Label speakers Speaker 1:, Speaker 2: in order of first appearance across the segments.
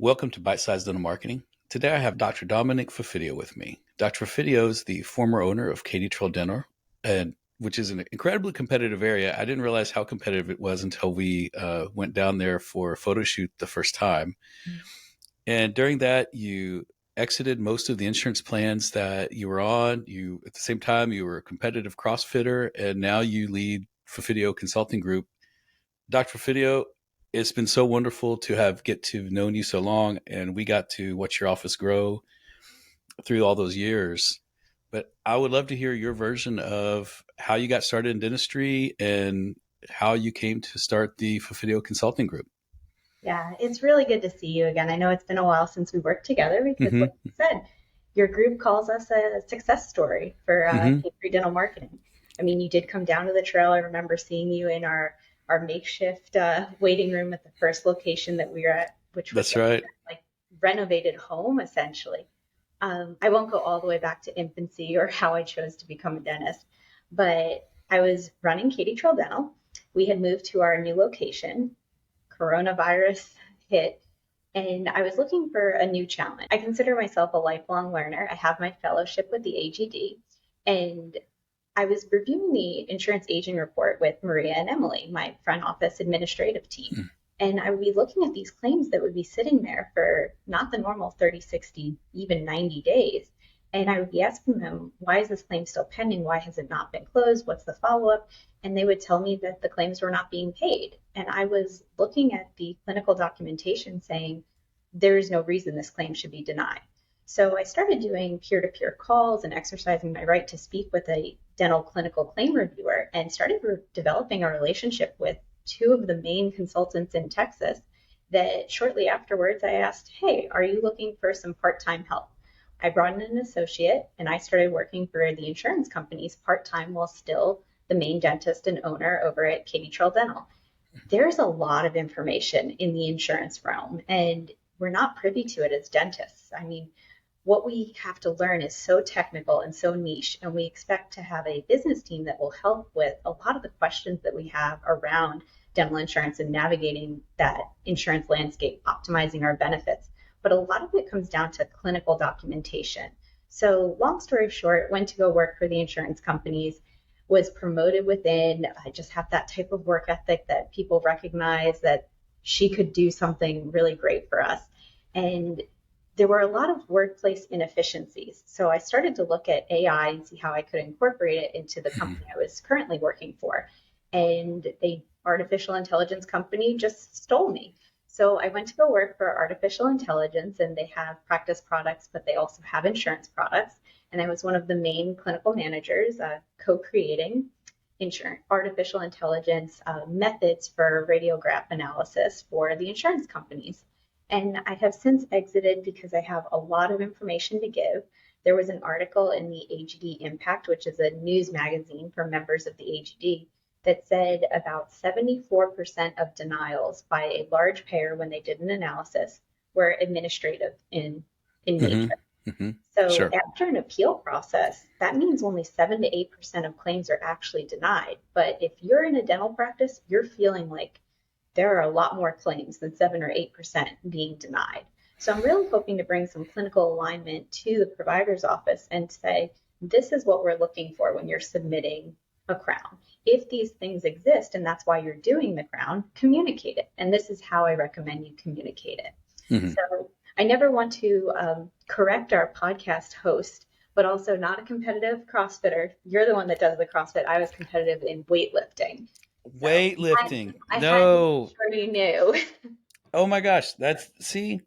Speaker 1: Welcome to Bite Size Dental Marketing. Today I have Dr. Dominique Fufidio with me. Dr. Fufidio is the former owner of Katy Trail Dental, which is an incredibly competitive area. I didn't realize how competitive it was until we went down there for a photo shoot the first time. And during that, you exited most of the insurance plans that you were on. You, at the same time, you were a competitive CrossFitter, and now you lead Fufidio Consulting Group. Dr. Fufidio, it's been so wonderful to get to known you so long, and we got to watch your office grow through all those years. But I would love to hear your version of how you got started in dentistry and how you came to start the Fufidio Consulting Group.
Speaker 2: Yeah, it's really good to see you again. I know it's been a while since we worked together because, like you said, your group calls us a success story for Katy Trail Dental Marketing. I mean, you did come down to the trail. I remember seeing you in our makeshift waiting room at the first location that we were at, which was
Speaker 1: That's right.
Speaker 2: like renovated home, essentially. I won't go all the way back to infancy or how I chose to become a dentist, but I was running Katy Trail Dental. We had moved to our new location. Coronavirus hit, and I was looking for a new challenge. I consider myself a lifelong learner. I have my fellowship with the AGD, and I was reviewing the insurance aging report with Maria and Emily, my front office administrative team. And I would be looking at these claims that would be sitting there for not the normal 30, 60, even 90 days. And I would be asking them, why is this claim still pending? Why has it not been closed? What's the follow-up? And they would tell me that the claims were not being paid. And I was looking at the clinical documentation saying, there is no reason this claim should be denied. So I started doing peer-to-peer calls and exercising my right to speak with a dental clinical claim reviewer and started developing a relationship with two of the main consultants in Texas that shortly afterwards I asked, hey, are you looking for some part-time help? I brought in an associate and I started working for the insurance companies part-time while still the main dentist and owner over at Katy Trail Dental. There's a lot of information in the insurance realm and we're not privy to it as dentists. I mean, what we have to learn is so technical and so niche, and we expect to have a business team that will help with a lot of the questions that we have around dental insurance and navigating that insurance landscape, optimizing our benefits. But a lot of it comes down to clinical documentation. So long story short, went to go work for the insurance companies, was promoted within. I just have that type of work ethic that people recognize that she could do something really great for us. And there were a lot of workplace inefficiencies. So I started to look at AI and see how I could incorporate it into the company I was currently working for. And the artificial intelligence company just stole me. So I went to go work for artificial intelligence, and they have practice products, but they also have insurance products. And I was one of the main clinical managers co-creating artificial intelligence methods for radiograph analysis for the insurance companies. And I have since exited because I have a lot of information to give. There was an article in the AGD Impact, which is a news magazine for members of the AGD, that said about 74% of denials by a large payer when they did an analysis were administrative in nature. So
Speaker 1: Sure.
Speaker 2: after an appeal process, that means only 7 to 8% of claims are actually denied. But if you're in a dental practice, you're feeling like there are a lot more claims than 7 or 8% being denied. So I'm really hoping to bring some clinical alignment to the provider's office and say, this is what we're looking for when you're submitting a crown. If these things exist and that's why you're doing the crown, communicate it. And this is how I recommend you communicate it. So I never want to correct our podcast host, but also not a competitive CrossFitter. You're the one that does the CrossFit. I was competitive in weightlifting.
Speaker 1: Weightlifting.
Speaker 2: I
Speaker 1: No.
Speaker 2: had to be sure you knew.
Speaker 1: Oh my gosh. See?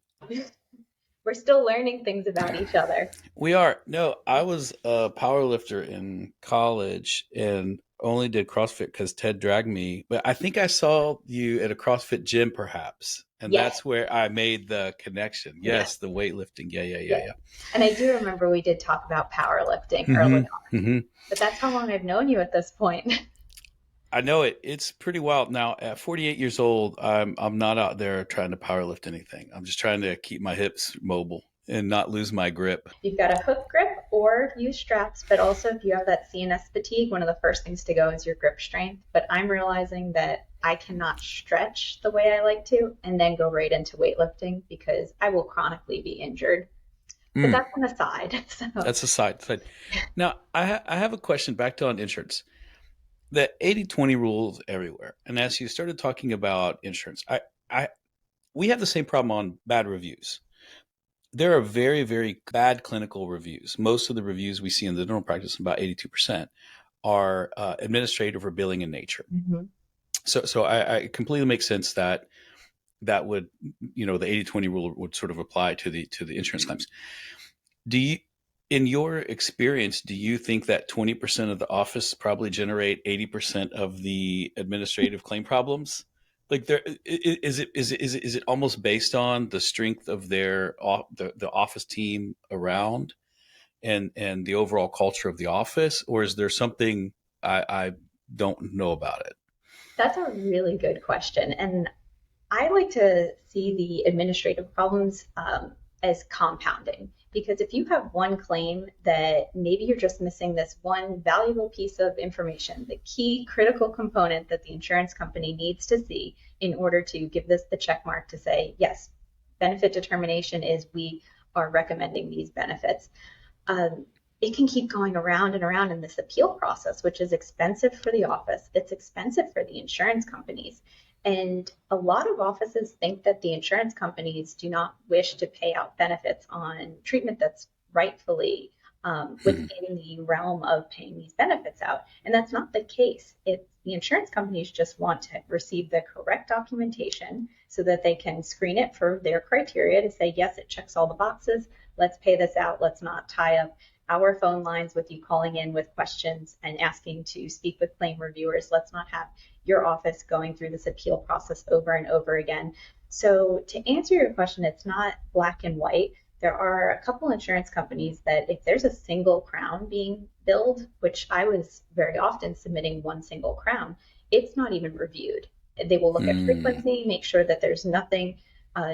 Speaker 2: We're still learning things about each other.
Speaker 1: We are. No, I was a power lifter in college and only did CrossFit because Ted dragged me. But I think I saw you at a CrossFit gym perhaps. And
Speaker 2: Yes.
Speaker 1: That's where I made the connection. Yes, the weightlifting. Yeah.
Speaker 2: And I do remember we did talk about powerlifting early on. But that's how long I've known you at this point.
Speaker 1: I know it. It's pretty wild. Now, at 48 years old, I'm not out there trying to powerlift anything. I'm just trying to keep my hips mobile and not lose my grip.
Speaker 2: You've got a hook grip or use straps, but also if you have that CNS fatigue, one of the first things to go is your grip strength. But I'm realizing that I cannot stretch the way I like to and then go right into weightlifting because I will chronically be injured. But
Speaker 1: Mm,
Speaker 2: that's an aside. So
Speaker 1: that's a side. Now, I have a question back to on insurance. The 80/20 rules everywhere. And as you started talking about insurance, I we have the same problem on bad reviews. There are very, very bad clinical reviews. Most of the reviews we see in the dental practice, about 82%, are administrative or billing in nature.
Speaker 2: Mhm.
Speaker 1: So I completely makes sense that that would, the 80/20 rule would sort of apply to the insurance claims. Do you, in your experience, do you think that 20% of the office probably generate 80% of the administrative claim problems? Like, is it almost based on the strength of the office team around and the overall culture of the office, or is there something I don't know about it?
Speaker 2: That's a really good question. And I like to see the administrative problems as compounding because if you have one claim that maybe you're just missing this one valuable piece of information, the key critical component that the insurance company needs to see in order to give this the check mark to say, yes, benefit determination is we are recommending these benefits. It can keep going around and around in this appeal process, which is expensive for the office. It's expensive for the insurance companies. And a lot of offices think that the insurance companies do not wish to pay out benefits on treatment that's rightfully within the realm of paying these benefits out. And that's not the case. The insurance companies just want to receive the correct documentation so that they can screen it for their criteria to say, yes, it checks all the boxes. Let's pay this out. Let's not tie up our phone lines with you calling in with questions and asking to speak with claim reviewers. Let's not have your office going through this appeal process over and over again. So to answer your question, it's not black and white. There are a couple insurance companies that if there's a single crown being billed, which I was very often submitting one single crown, it's not even reviewed. They will look at
Speaker 1: Mm.
Speaker 2: frequency, make sure that there's nothing,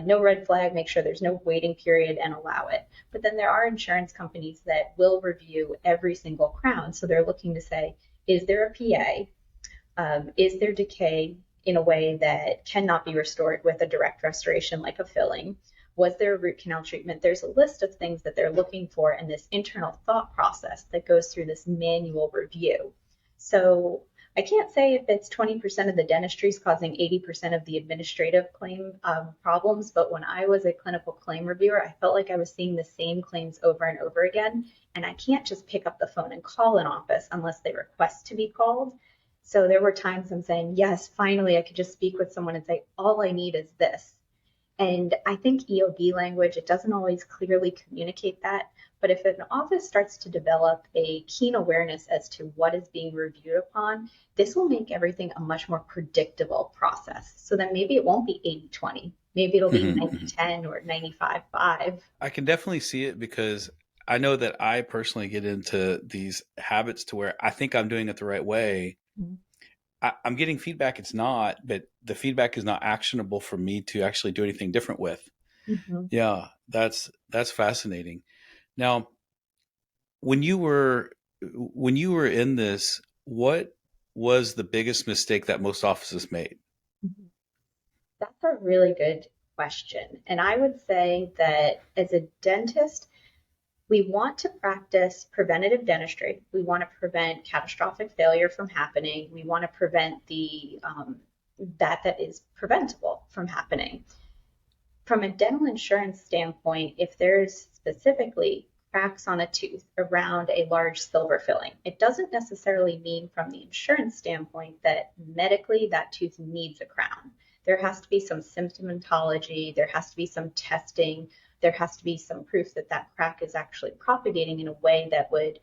Speaker 2: no red flag, make sure there's no waiting period and allow it. But then there are insurance companies that will review every single crown. So they're looking to say, is there a PA? Is there decay in a way that cannot be restored with a direct restoration like a filling? Was there a root canal treatment? There's a list of things that they're looking for in this internal thought process that goes through this manual review. So I can't say if it's 20% of the dentistry is causing 80% of the administrative claim problems, but when I was a clinical claim reviewer, I felt like I was seeing the same claims over and over again. And I can't just pick up the phone and call an office unless they request to be called. So there were times I'm saying, yes, finally, I could just speak with someone and say, all I need is this. And I think EOB language, it doesn't always clearly communicate that. But if an office starts to develop a keen awareness as to what is being reviewed upon, this will make everything a much more predictable process. So then maybe it won't be 80/20. Maybe it'll be
Speaker 1: Mhm, mhm.
Speaker 2: 90/10 or 95/5.
Speaker 1: I can definitely see it because I know that I personally get into these habits to where I think I'm doing it the right way. I'm getting feedback it's not, but the feedback is not actionable for me to actually do anything different with.
Speaker 2: Mm-hmm.
Speaker 1: Yeah, that's fascinating. Now, when you were when you were in this, what was the biggest mistake that most offices made?
Speaker 2: That's a really good question. And I would say that as a dentist, we want to practice preventative dentistry. We want to prevent catastrophic failure from happening. We want to prevent the that is preventable from happening. From a dental insurance standpoint, if there's specifically cracks on a tooth around a large silver filling, it doesn't necessarily mean from the insurance standpoint that medically that tooth needs a crown. There has to be some symptomatology, there has to be some testing, there has to be some proof that that crack is actually propagating in a way that would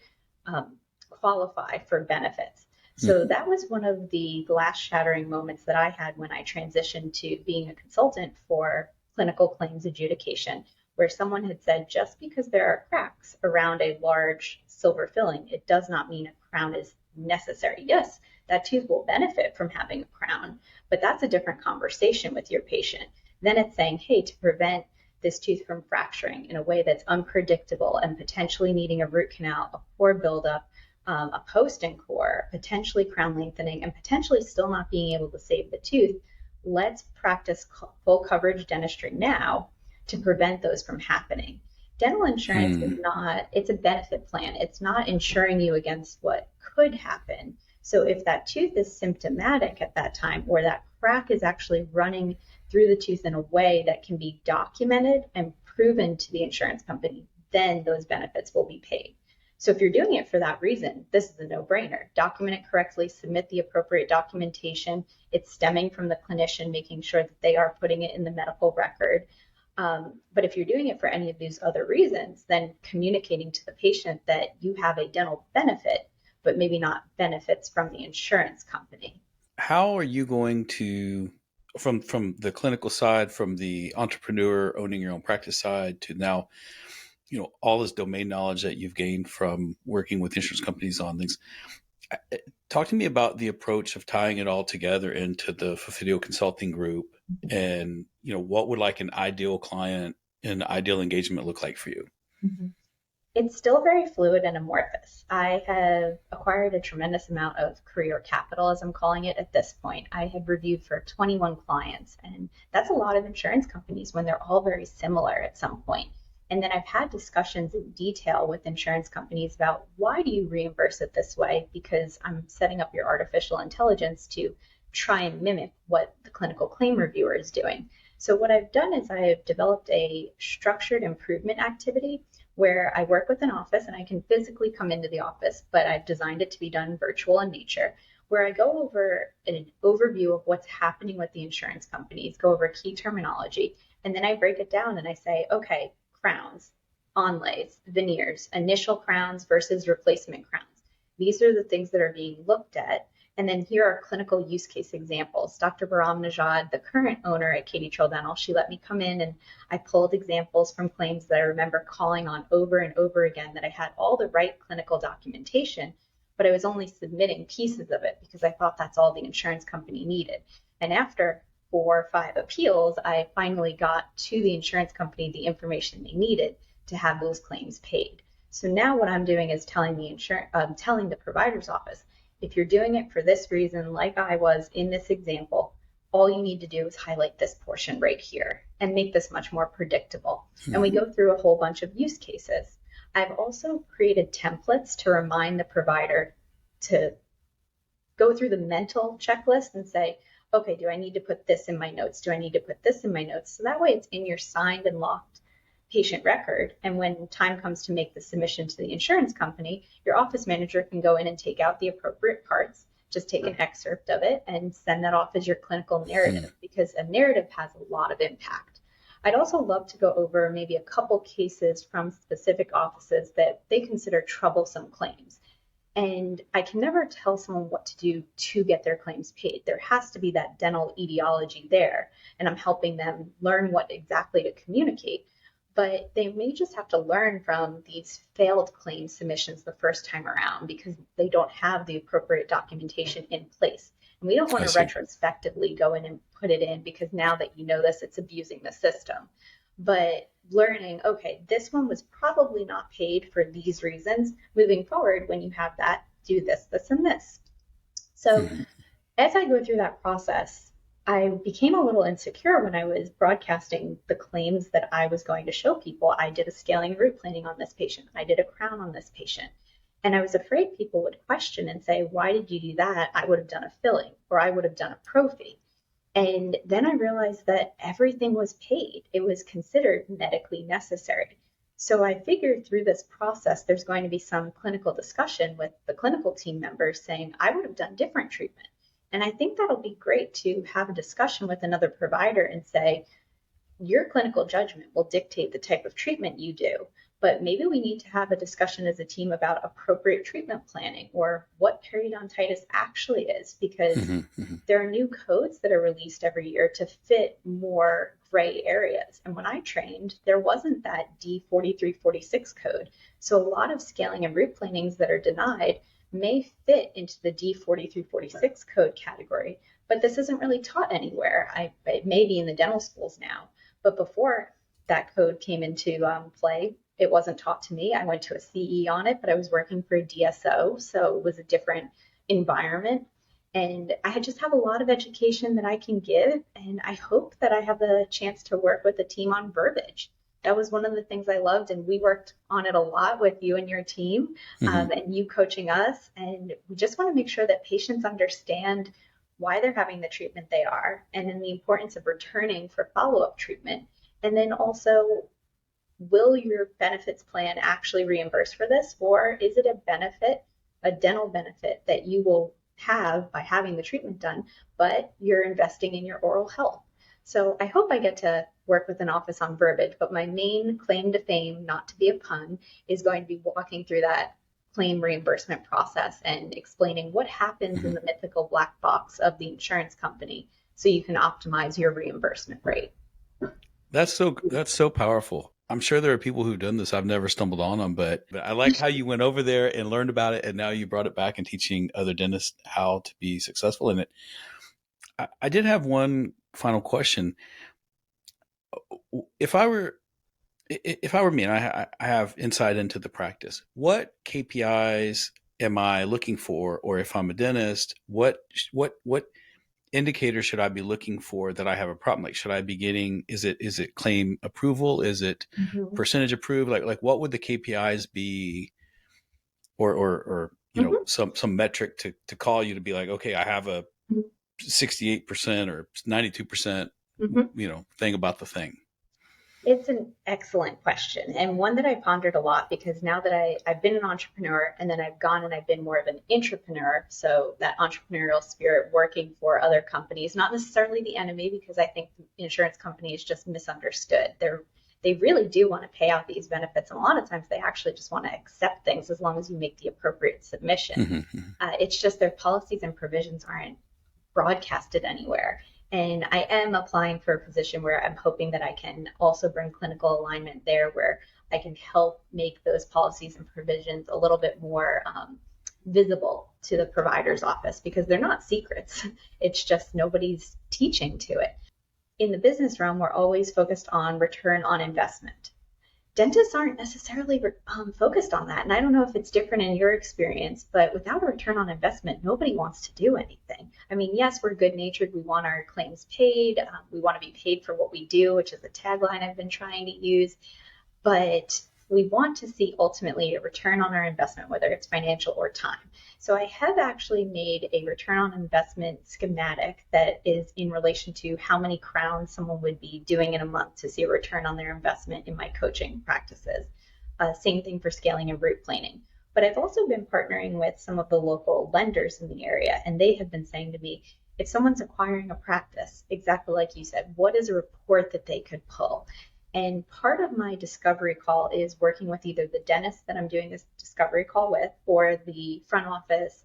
Speaker 2: qualify for benefits. So
Speaker 1: Mhm.
Speaker 2: that was one of the glass shattering moments that I had when I transitioned to being a consultant for clinical claims adjudication, where someone had said just because there are cracks around a large silver filling, it does not mean a crown is necessary. Yes, that tooth will benefit from having a crown, but that's a different conversation with your patient. Then it's saying, hey, to prevent this tooth from fracturing in a way that's unpredictable and potentially needing a root canal, a core buildup, a post-and-core, potentially crown lengthening, and potentially still not being able to save the tooth, let's practice full coverage dentistry now to prevent those from happening. Dental insurance is not, it's a benefit plan. It's not insuring you against what could happen. So if that tooth is symptomatic at that time, or that crack is actually running through the tooth in a way that can be documented and proven to the insurance company, then those benefits will be paid. So if you're doing it for that reason, this is a no-brainer. Document it correctly, submit the appropriate documentation. It's stemming from the clinician, making sure that they are putting it in the medical record. But if you're doing it for any of these other reasons, then communicating to the patient that you have a dental benefit, but maybe not benefits from the insurance company.
Speaker 1: How are you going to, from the clinical side, from the entrepreneur owning your own practice side, to now, all this domain knowledge that you've gained from working with insurance companies on things? Talk to me about the approach of tying it all together into the Fufidio Consulting Group, and what would like an ideal client and ideal engagement look like for you?
Speaker 2: Mm-hmm. It's still very fluid and amorphous. I have acquired a tremendous amount of career capital, as I'm calling it at this point. I have reviewed for 21 clients, and that's a lot of insurance companies when they're all very similar at some point. And then I've had discussions in detail with insurance companies about, why do you reimburse it this way? Because I'm setting up your artificial intelligence to try and mimic what the clinical claim reviewer is doing. So what I've done is I have developed a structured improvement activity where I work with an office, and I can physically come into the office, but I've designed it to be done virtual in nature, where I go over an overview of what's happening with the insurance companies, go over key terminology, and then I break it down and I say, okay, crowns, onlays, veneers, initial crowns versus replacement crowns. These are the things that are being looked at. And then here are clinical use case examples. Dr. Baram Najad, the current owner at Katy Trail Dental, she let me come in and I pulled examples from claims that I remember calling on over and over again, that I had all the right clinical documentation, but I was only submitting pieces of it because I thought that's all the insurance company needed. And after 4 or 5 appeals, I finally got to the insurance company the information they needed to have those claims paid. So now what I'm doing is telling the provider's office, if you're doing it for this reason, like I was in this example, all you need to do is highlight this portion right here and make this much more predictable. And we go through a whole bunch of use cases. I've also created templates to remind the provider to go through the mental checklist and say, okay, do I need to put this in my notes? Do I need to put this in my notes? So that way it's in your signed and locked patient record. And when time comes to make the submission to the insurance company, your office manager can go in and take out the appropriate parts, just take an excerpt of it and send that off as your clinical narrative, because a narrative has a lot of impact. I'd also love to go over maybe a couple cases from specific offices that they consider troublesome claims. And I can never tell someone what to do to get their claims paid. There has to be that dental etiology there, and I'm helping them learn what exactly to communicate. But they may just have to learn from these failed claim submissions the first time around because they don't have the appropriate documentation in place. And we don't want to retrospectively go in and put it in because now that you know this, it's abusing the system. But learning, okay, this one was probably not paid for these reasons. Moving forward, when you have that, do this, this, and this. So as I go through that process, I became a little insecure when I was broadcasting the claims that I was going to show people. I did a scaling and root planing on this patient. I did a crown on this patient. And I was afraid people would question and say, why did you do that? I would have done a filling, or I would have done a prophy. And then I realized that everything was paid. It was considered medically necessary. So I figured through this process, there's going to be some clinical discussion with the clinical team members saying, I would have done different treatment. And I think that'll be great to have a discussion with another provider and say, your clinical judgment will dictate the type of treatment you do, but maybe we need to have a discussion as a team about appropriate treatment planning or what periodontitis actually is, because there are new codes that are released every year to fit more gray areas. And when I trained, there wasn't that D4346 code. So a lot of scaling and root planings that are denied may fit into the D4346 code category, but this isn't really taught anywhere. It may be in the dental schools now, but before that code came into play. It wasn't taught to me. I went to a CE on it, but I was working for a DSO, so it was a different environment. And I just have a lot of education that I can give, and I hope that I have the chance to work with the team on verbiage. That was one of the things I loved, and we worked on it a lot with you and your team,
Speaker 1: Hmm.
Speaker 2: and you coaching us. And we just want to make sure that patients understand why they're having the treatment they are, and then the importance of returning for follow-up treatment. And then also, will your benefits plan actually reimburse for this, or is it a benefit, a dental benefit that you will have by having the treatment done, but you're investing in your oral health? So I hope I get to work with an office on verbiage, but my main claim to fame, not to be a pun, is going to be walking through that claim reimbursement process and explaining what happens in
Speaker 1: Hmm.
Speaker 2: the mythical black box of the insurance company so you can optimize your reimbursement rate.
Speaker 1: That's so powerful. I'm sure there are people who've done this. I've never stumbled on them, but I like how you went over there and learned about it, and now you brought it back and teaching other dentists how to be successful in it. I did have one final question. If I were if I were me and I have insight into the practice, what KPIs am I looking for, or if I'm a dentist, what indicators should I be looking for that I have a problem? Like, should I be getting, is it claim approval? Is it
Speaker 2: Mhm.
Speaker 1: percentage approved? Like what would the KPIs be, or
Speaker 2: Mhm.
Speaker 1: some metric to call you to be like, okay, I have a 68% or 92%,
Speaker 2: Mhm.
Speaker 1: thing about the thing.
Speaker 2: It's an excellent question, and one that I pondered a lot because now that I've been an entrepreneur and then I've gone and I've been more of an intrapreneur, so that entrepreneurial spirit working for other companies, not necessarily the enemy, because I think the insurance company is just misunderstood. They really do want to pay out these benefits, and a lot of times they actually just want to accept things as long as you make the appropriate submission.
Speaker 1: Mm-hmm.
Speaker 2: It's just their policies and provisions aren't broadcasted anywhere. And I am applying for a position where I'm hoping that I can also bring clinical alignment there, where I can help make those policies and provisions a little bit more visible to the provider's office because they're not secrets. It's just nobody's teaching to it. In the business realm, we're always focused on return on investment. Dentists aren't necessarily focused on that. And I don't know if it's different in your experience, but without a return on investment, nobody wants to do anything. I mean, yes, we're good natured. We want our claims paid. We want to be paid for what we do, which is a tagline I've been trying to use, but we want to see ultimately a return on our investment, whether it's financial or time. So I have actually made a return on investment schematic that is in relation to how many crowns someone would be doing in a month to see a return on their investment in my coaching practices. Same thing for scaling and root planing. But I've also been partnering with some of the local lenders in the area, and they have been saying to me, if someone's acquiring a practice, exactly like you said, what is a report that they could pull? And part of my discovery call is working with either the dentist that I'm doing this discovery call with or the front office,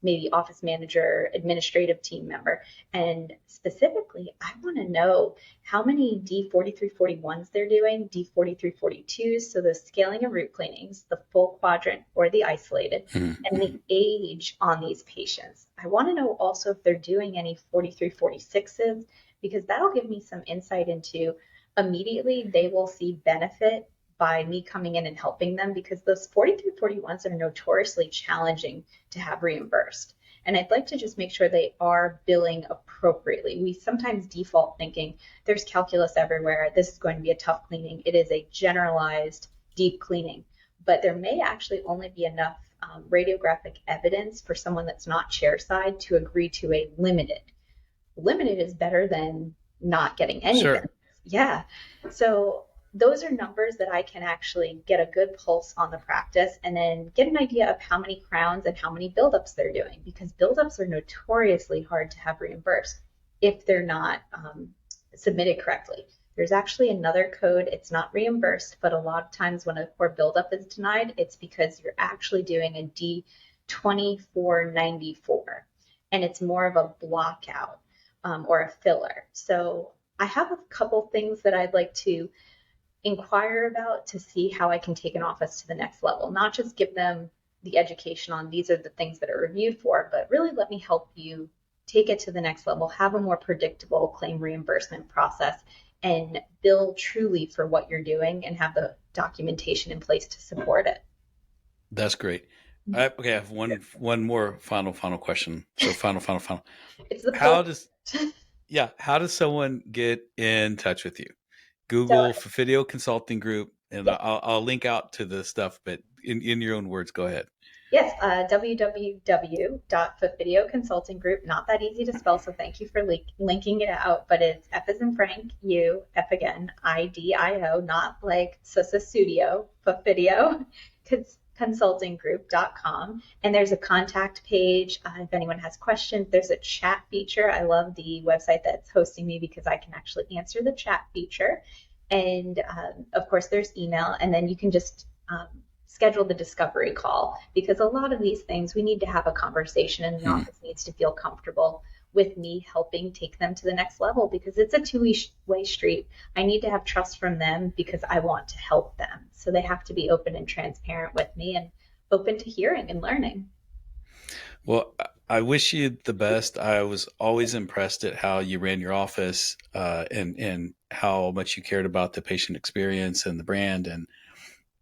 Speaker 2: maybe office manager, administrative team member. And specifically, I want to know how many D4341s they're doing, D4342s, so the scaling and root cleanings, the full quadrant or the isolated, and
Speaker 1: Mm-hmm.
Speaker 2: the age on these patients. I want to know also if they're doing any 4346s because that'll give me some insight into immediately they will see benefit by me coming in and helping them because those 4341s are notoriously challenging to have reimbursed. And I'd like to just make sure they are billing appropriately. We sometimes default thinking there's calculus everywhere. This is going to be a tough cleaning. It is a generalized deep cleaning, but there may actually only be enough radiographic evidence for someone that's not chairside to agree to a limited. Limited is better than not getting any
Speaker 1: Sure.
Speaker 2: benefits. Yeah. So those are numbers that I can actually get a good pulse on the practice and then get an idea of how many crowns and how many buildups they're doing because buildups are notoriously hard to have reimbursed if they're not submitted correctly. There's actually another code. It's not reimbursed, but a lot of times when a core buildup is denied, it's because you're actually doing a D2494 and it's more of a block out or a filler. So I have a couple things that I'd like to inquire about to see how I can take an office to the next level, not just give them the education on these are the things that are reviewed for, but really let me help you take it to the next level, have a more predictable claim reimbursement process, and bill truly for what you're doing and have the documentation in place to support it.
Speaker 1: That's great. Okay, I have one more final question. So final.
Speaker 2: It's the
Speaker 1: How
Speaker 2: pull.
Speaker 1: does how does someone get in touch with you?
Speaker 2: So
Speaker 1: Google Fufidio Consulting Group, and
Speaker 2: yeah,
Speaker 1: I'll link out to the stuff. But in your own words, go ahead.
Speaker 2: yes, www.Fufidio Consulting Group. Not that easy to spell, so thank you for linking it out. But it's F as in Frank, U, F again, IDIO, not like Studio, Fufidio consultinggroup.com. And there's a contact page. If anyone has questions, there's a chat feature. I love the website that's hosting me because I can actually answer the chat feature. And of course, there's email, and then you can just schedule the discovery call, because a lot of these things we need to have a conversation, and the
Speaker 1: Hmm.
Speaker 2: office needs to feel comfortable with me helping take them to the next level, because it's a two-way street. I need to have trust from them because I want to help them. So they have to be open and transparent with me and open to hearing and learning.
Speaker 1: Well, I wish you the best. I was always impressed at how you ran your office, and how much you cared about the patient experience and the brand. And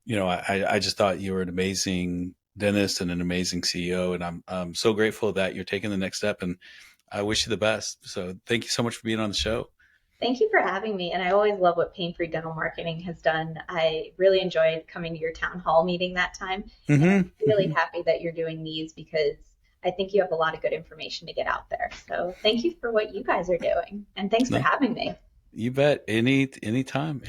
Speaker 1: I just thought you were an amazing dentist and an amazing CEO. And I'm so grateful that you're taking the next step. And I wish you the best. So thank you so much for being on the show.
Speaker 2: Thank you for having me. And I always love what Pain Free Dental Marketing has done. I really enjoyed coming to your town hall meeting that time. And I'm really
Speaker 1: Hmm.
Speaker 2: happy that you're doing these, because I think you have a lot of good information to get out there. So thank you for what you guys are doing. And thanks for
Speaker 1: No,
Speaker 2: having me.
Speaker 1: you bet. Anytime.